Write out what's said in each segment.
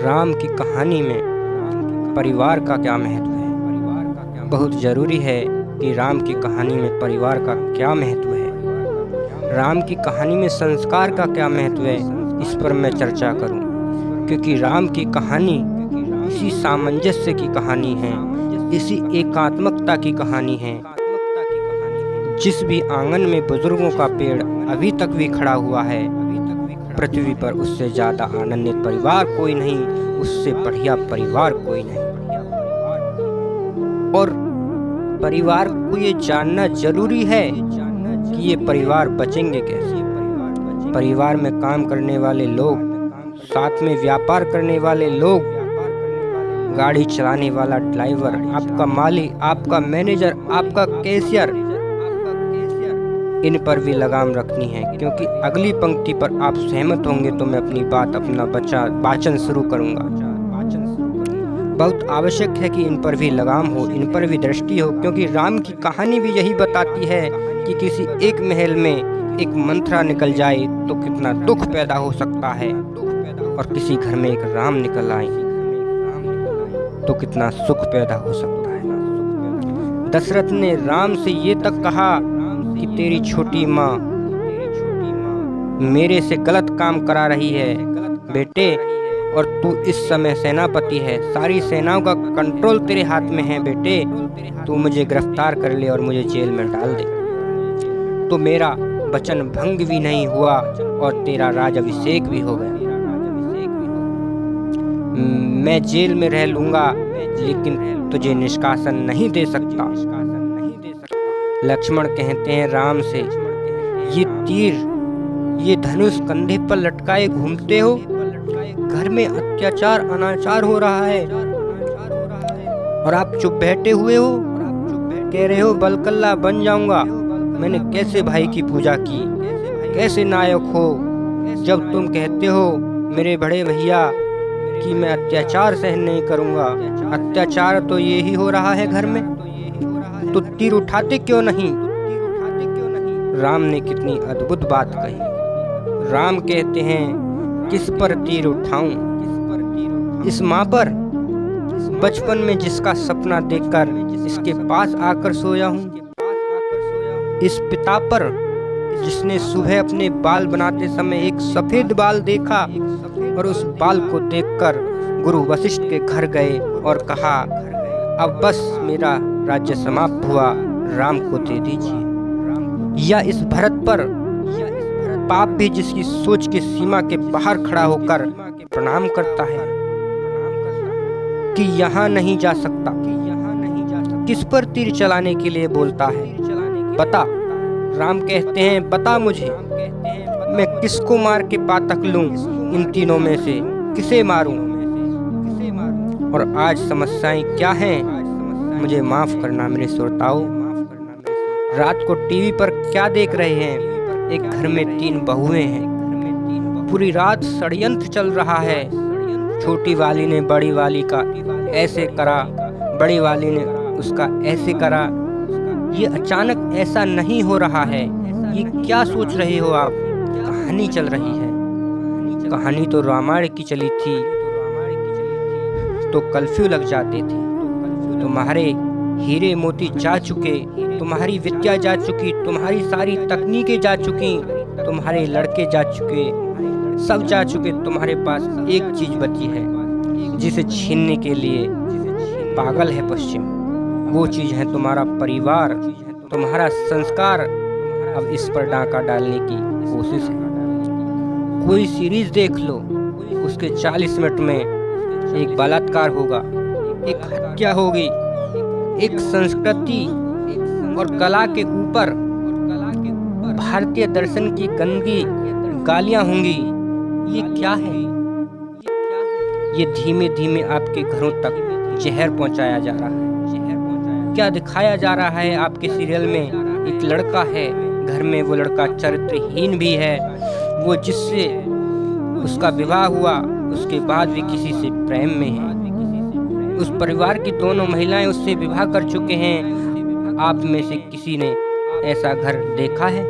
राम की कहानी में परिवार का क्या महत्व है। बहुत ज़रूरी है कि राम की कहानी में परिवार का क्या महत्व है, राम की कहानी में संस्कार का क्या महत्व है, इस पर मैं चर्चा करूं। क्योंकि राम की कहानी इसी सामंजस्य की कहानी है, इसी एकात्मकता की कहानी है। जिस भी आंगन में बुजुर्गों का पेड़ अभी तक भी खड़ा हुआ है, पृथ्वी पर उससे ज़्यादा आनंदित परिवार कोई नहीं, उससे बढ़िया परिवार कोई नहीं। और परिवार को ये जानना जरूरी है कि ये परिवार बचेंगे कैसे। परिवार में काम करने वाले लोग, साथ में व्यापार करने वाले लोग, गाड़ी चलाने वाला ड्राइवर, आपका माली, आपका मैनेजर, आपका कैशियर, इन पर भी लगाम रखनी है। क्योंकि अगली पंक्ति पर आप सहमत होंगे तो मैं अपनी बात, अपना वाचन शुरू करूंगा। बहुत आवश्यक है कि इन पर भी लगाम हो, इन पर भी दृष्टि हो। क्योंकि राम की कहानी भी यही बताती है कि किसी एक महल में एक मंथरा निकल जाए तो कितना दुख पैदा हो सकता है, और किसी घर में एक राम निकल आए तो कितना सुख पैदा हो सकता है। दशरथ ने राम से ये तक कहा कि तेरी छोटी माँ मेरे से गलत काम करा रही है बेटे, और तू इस समय सेनापति है, सारी सेनाओं का कंट्रोल तेरे हाथ में है बेटे, तू मुझे गिरफ्तार कर ले और मुझे जेल में डाल दे। तो मेरा वचन भंग भी नहीं हुआ और तेरा राजाभिषेक भी हो गया। मैं जेल में रह लूंगा लेकिन तुझे निष्कासन नहीं दे सकता। लक्ष्मण कहते हैं राम से, ये तीर, ये धनुष कंधे पर लटकाए घूमते हो, घर में अत्याचार अनाचार हो रहा है और आप चुप बैठे हुए हो, कह रहे हो बलकल्ला बन जाऊंगा। मैंने कैसे भाई की पूजा की, कैसे नायक हो, जब तुम कहते हो मेरे बड़े भैया कि मैं अत्याचार सहन नहीं करूंगा। अत्याचार तो ये ही हो रहा है घर में, तो तीर उठाते क्यों नहीं। राम ने कितनी अद्भुत बात कही। राम कहते हैं किस पर तीर उठाऊं, इस माँ पर, बचपन में जिसका सपना देखकर इसके पास आकर सोया हूँ, इस पिता पर जिसने सुबह अपने बाल बनाते समय एक सफेद बाल देखा और उस बाल को देखकर गुरु वशिष्ठ के घर गए और कहा अब बस मेरा राज्य समाप्त हुआ, राम को दे दीजिए। या इस भरत पर, पाप भी जिसकी सोच की सीमा के बाहर खड़ा होकर प्रणाम करता है कि यहाँ नहीं जा सकता, किस पर तीर चलाने के लिए बोलता है, बता। राम कहते हैं बता मुझे, मैं किसको मार के पातक लूं, इन तीनों में से किसे मारूं। और आज समस्याएं क्या हैं, मुझे माफ करना मेरे श्रोताओं। रात को टीवी पर क्या देख रहे हैं, एक घर में 3 बहुएं हैं, पूरी रात षड्यंत्र चल रहा है। छोटी वाली ने बड़ी वाली का ऐसे करा, बड़ी वाली ने उसका ऐसे करा। ये अचानक ऐसा नहीं हो रहा है, ये क्या सोच रहे हो आप। कहानी चल रही है, कहानी तो रामायण की चली थी तो कर्फ्यू लग जाते थे। तुम्हारे हीरे मोती जा चुके, तुम्हारी विद्या जा चुकी, तुम्हारी सारी तकनीकें जा चुकी, तुम्हारे लड़के जा चुके, सब जा चुके। तुम्हारे पास एक चीज बची है जिसे छीनने के लिए पागल है पश्चिम, वो चीज है तुम्हारा परिवार, तुम्हारा संस्कार। अब इस पर डाका डालने की कोशिश है। कोई सीरीज देख लो, उसके 40 मिनट में एक बलात्कार होगा, एक हत्या होगी, एक संस्कृति और कला के ऊपर भारतीय दर्शन की गंदगी गालियां होंगी। ये क्या है, ये धीमे धीमे आपके घरों तक जहर पहुंचाया जा रहा है। क्या दिखाया जा रहा है आपके सीरियल में, एक लड़का है घर में, वो लड़का चरित्रहीन भी है, वो जिससे उसका विवाह हुआ उसके बाद भी किसी से प्रेम में है। उस परिवार की दोनों महिलाएं उससे विवाह कर चुके हैं। आप में से किसी ने ऐसा घर देखा है?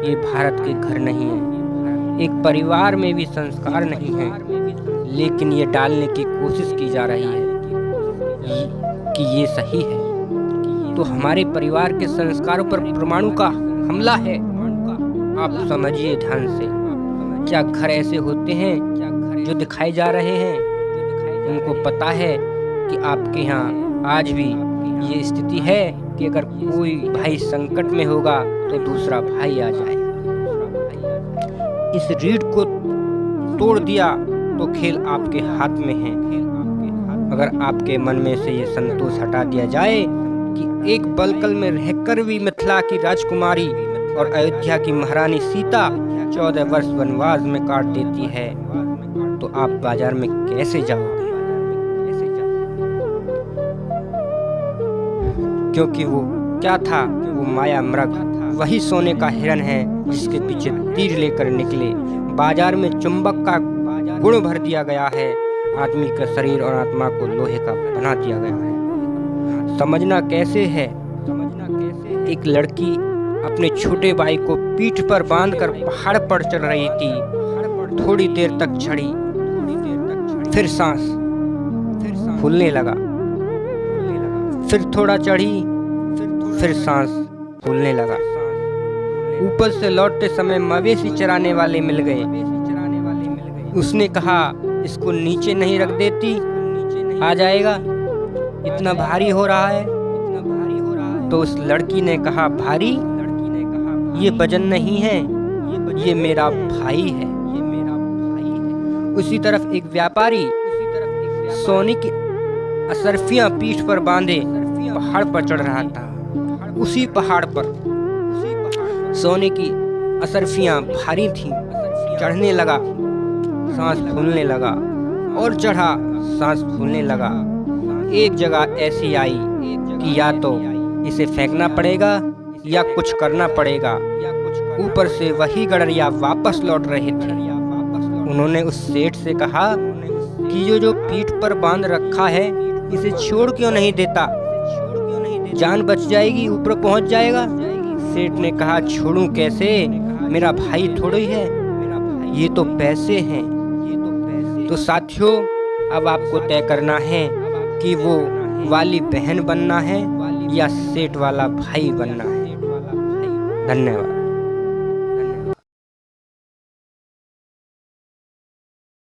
ये भारत के घर नहीं है, एक परिवार में भी संस्कार नहीं है, लेकिन ये डालने की कोशिश की जा रही है कि ये सही है। तो हमारे परिवार के संस्कारों पर परमाणु का हमला है। आप समझिए ध्यान से। क्या घर ऐसे होते हैं जो दिखाए जा रहे हैं? उनको पता है कि आपके यहाँ आज भी ये स्थिति है कि अगर कोई भाई संकट में होगा तो दूसरा भाई आ जाए। इस रीढ़ को तोड़ दिया तो खेल आपके हाथ में है। अगर आपके मन में से ये संतोष हटा दिया जाए कि एक बलकल में रहकर भी मिथिला की राजकुमारी और अयोध्या की महारानी सीता 14 वर्ष वनवास में काट देती है, तो आप बाजार में कैसे जाओगे? क्योंकि वो क्या था? वो माया मृग, वही सोने का हिरन है जिसके पीछे तीर लेकर निकले। बाजार में चुंबक का गुण भर दिया गया है। आदमी का शरीर और आत्मा को लोहे का बना दिया गया है। समझना कैसे है? एक लड़की अपने छोटे भाई को पीठ पर बांधकर पहाड़ पर चढ़ रही थी। थोड़ी देर तक चढ़ी, फिर सांस फूलने लगा। फिर थोड़ा चढ़ी, फिर सांस फूलने लगा। ऊपर से लौटते समय मवेशी चराने वाले मिल गए। उसने कहा, इसको नीचे नहीं रख देती, आ जाएगा, इतना भारी हो रहा है। तो उस लड़की ने कहा, भारी? ये वजन नहीं है, ये मेरा भाई है। उसी तरफ एक व्यापारी सोने की असरफियां पीठ पर बांधे पहाड़ पर चढ़ रहा था। उसी पहाड़ पर सोने की असरफियां भारी थीं। चढ़ने लगा, सांस फूलने लगा, और चढ़ा, सांस फूलने लगा। एक जगह ऐसी आई कि या तो इसे फेंकना पड़ेगा या कुछ करना पड़ेगा। ऊपर से वही गडरिया वापस लौट रहे थे। उन्होंने उस सेठ से कहा कि जो पीठ पर बांध रखा है, इसे छोड़ क्यों नहीं देता? जान बच जाएगी, ऊपर पहुंच जाएगा। सेठ ने कहा, छोड़ूं कैसे? मेरा भाई थोड़ा ही है, ये तो पैसे हैं। तो साथियों, अब आपको तय करना है कि वो वाली बहन बनना है या सेठ वाला भाई बनना है। धन्यवाद।